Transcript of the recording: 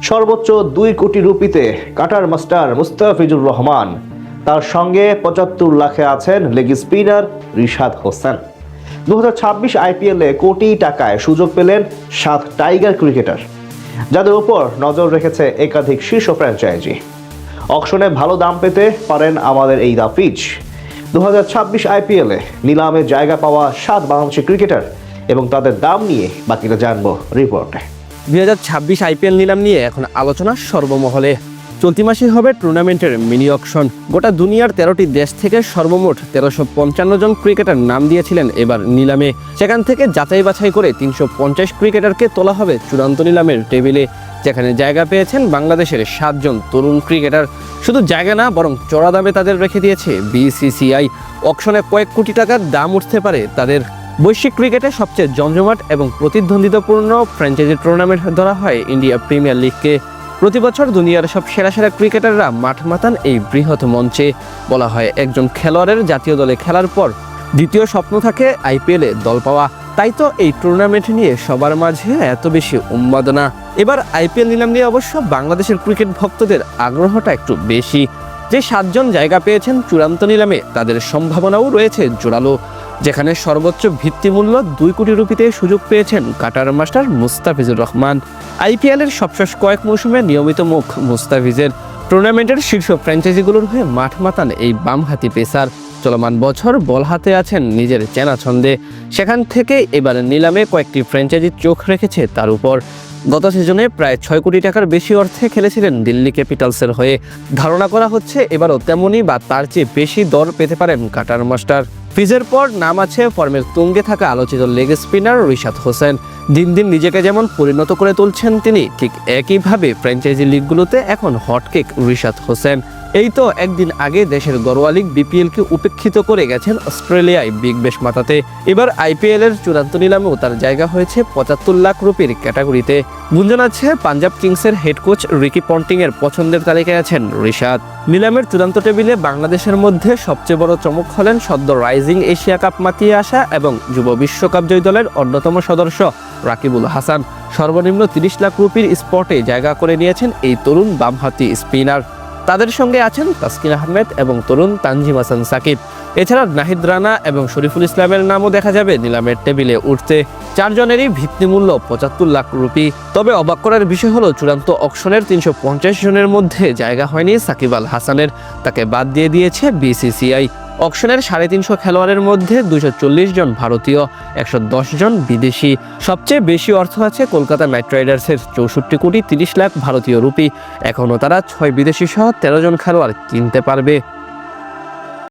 সর্বোচ্চ ২ কোটি রুপিতে cutter master Mustafizur Rahman, তার সঙ্গে ৭৫ লাখে আছেন লেগ স্পিনার রিশাদ হোসেন। ২০২৬ আইপিএলে কোটি টাকায় সুযোগ পেলেন ৭ টাইগার ক্রিকেটার, যাদের উপর নজর রেখেছে একাধিক শীর্ষ ফ্র্যাঞ্চাইজি। অকশনে ভালো দাম পেতে পারেন আমাদের এই দা পিচ। ২০২৬ আইপিএলে নিলামে জায়গা পাওয়া ৭ বাংলাদেশি ক্রিকেটার এবং তাদের দাম নিয়ে বাকিটা জানবো রিপোর্টে। ২০২৬ আইপিএল নিলাম নিয়ে এখন আলোচনা সর্বমহলে। চলতি মাসে হবে টুর্নামেন্টের মিনি অকশন। গোটা দুনিয়ার ১৩টি দেশ থেকে সর্বমোট ১৩৫৫ জন ক্রিকেটার নাম দিয়েছিলেন এবার নিলামে। সেখান থেকে যাচাই বাছাই করে ৩৫০ ক্রিকেটারকে তোলা হবে চূড়ান্ত নিলামের টেবিলে, যেখানে জায়গা পেয়েছেন বাংলাদেশের ৭ জন তরুণ ক্রিকেটার। শুধু জায়গা না, বরং চড়া দামে তাদের রেখে দিয়েছে বিসিসিআই। অকশনে কয়েক কোটি টাকার দাম উঠতে পারে তাদের। বৈশ্বিক ক্রিকেটে সবচেয়ে জমজমাট এবং প্রতিদ্বন্দ্বিতাপূর্ণ ফ্র্যাঞ্চাইজি টুর্নামেন্ট ধরা হয় ইন্ডিয়া প্রিমিয়ার লিগকে। প্রতি বছর দুনিয়ার সব সেরা সেরা ক্রিকেটাররা মাঠ মাতান এই বৃহৎ মঞ্চে। বলা হয় একজন খেলোয়াড়ের জাতীয় দলে খেলার পর দ্বিতীয় স্বপ্ন থাকে আইপিএলে দল পাওয়া। তাই তো এই টুর্নামেন্ট নিয়ে সবার মাঝে এত বেশি উন্মাদনা। এবার আইপিএল নিলাম নিয়ে অবশ্য বাংলাদেশের ক্রিকেট ভক্তদের আগ্রহটা একটু বেশি। যে ৭ জন জায়গা পেয়েছেন চূড়ান্ত নিলামে, তাদের সম্ভাবনাও রয়েছে জোরালো, যেখানে সর্বোচ্চ ভিত্তিমূল্য ২ কোটি রুপিতে সুযোগ পেয়েছেন কাটার মাস্টার মুস্তাফিজুর রহমান। আইপিএলের সবশেষ কয়েক মৌসুমে নিয়মিত মুখ মুস্তাফিজের। টুর্নামেন্টের শীর্ষ ফ্র্যাঞ্চাইজিগুলোর হয়ে মাঠ মাতান এই বামহাতি পেসার। চলমান বছর বল হাতে আছেন নিজের চেনা ছন্দে। সেখান থেকে এবার নিলামে কয়েকটি ফ্র্যাঞ্চাইজি চোখ রেখেছে তার উপর। গত সিজনে প্রায় ৬ কোটি টাকার বেশি অর্থে খেলেছিলেন দিল্লি ক্যাপিটালসের হয়ে। ধারণা করা হচ্ছে এবারও তেমনই বা তার চেয়ে বেশি দর পেতে পারেন কাটার মাস্টার। ফিজের পর নাম আছে ফর্মের তুঙ্গে থাকা আলোচিত লেগ স্পিনার রিশাদ হোসেন। দিন দিন নিজেকে যেমন পরিণত করে তুলছেন তিনি, ঠিক একইভাবে ফ্র্যাঞ্চাইজি লিগগুলোতে এখন হটকেক রিশাদ হোসেন। এই তো একদিন আগে দেশের ঘরোয়া লিগ বিপিএলকে উপেক্ষিত করে গেছেন অস্ট্রেলিয়ায় বিগ ব্যাশ মাতাতে। এবার আইপিএলের চূড়ান্ত নিলামেও তার জায়গা হয়েছে ৭৫ লাখ রুপির ক্যাটাগরিতে। গুঞ্জন আছে পাঞ্জাব কিংসের হেড কোচ রিকি পন্টিং এর পছন্দের তালিকায় আছেন রিশাদ। নিলামের চূড়ান্ত টেবিলে বাংলাদেশের মধ্যে সবচেয়ে বড় চমক হলেন সদ্য রাইজিং এশিয়া কাপ মাতিয়ে আসা এবং যুব বিশ্বকাপ জয়ী দলের অন্যতম সদস্য রাকিবুল হাসান। সর্বনিম্ন ৩০ লাখ রুপির স্পটে জায়গা করে নিয়েছেন এই তরুণ বামহাতি স্পিনার। তাদের সঙ্গে আছেন তাসকিন আহমেদ এবং তরুণ তানজিম হাসান সাকিব। এছাড়া নাহিদ রানা এবং শরীফুল ইসলামের নামও দেখা যাবে নিলামের টেবিলে উঠতে। ৪ জনেরই ভিত্তিমূল্য ৭৫ লাখ রুপি। তবে অবাক করার বিষয় হলো চূড়ান্ত অকশনের ৩৫০ জনের মধ্যে জায়গা হয়নি সাকিব আল হাসানের। তাকে বাদ দিয়ে দিয়েছে বিসিসিআই। অকশনের ৩৫০ খেলোয়াড়ের মধ্যে ২৪০ জন ভারতীয়, ১১০ জন বিদেশি। সবচেয়ে বেশি অর্থ আছে কলকাতা নাইট রাইডার্সের ৬৪ কোটি ৩০ লাখ ভারতীয় রুপি। এখনও তারা ৬ বিদেশি সহ ১৩ জন খেলোয়াড় কিনতে পারবে।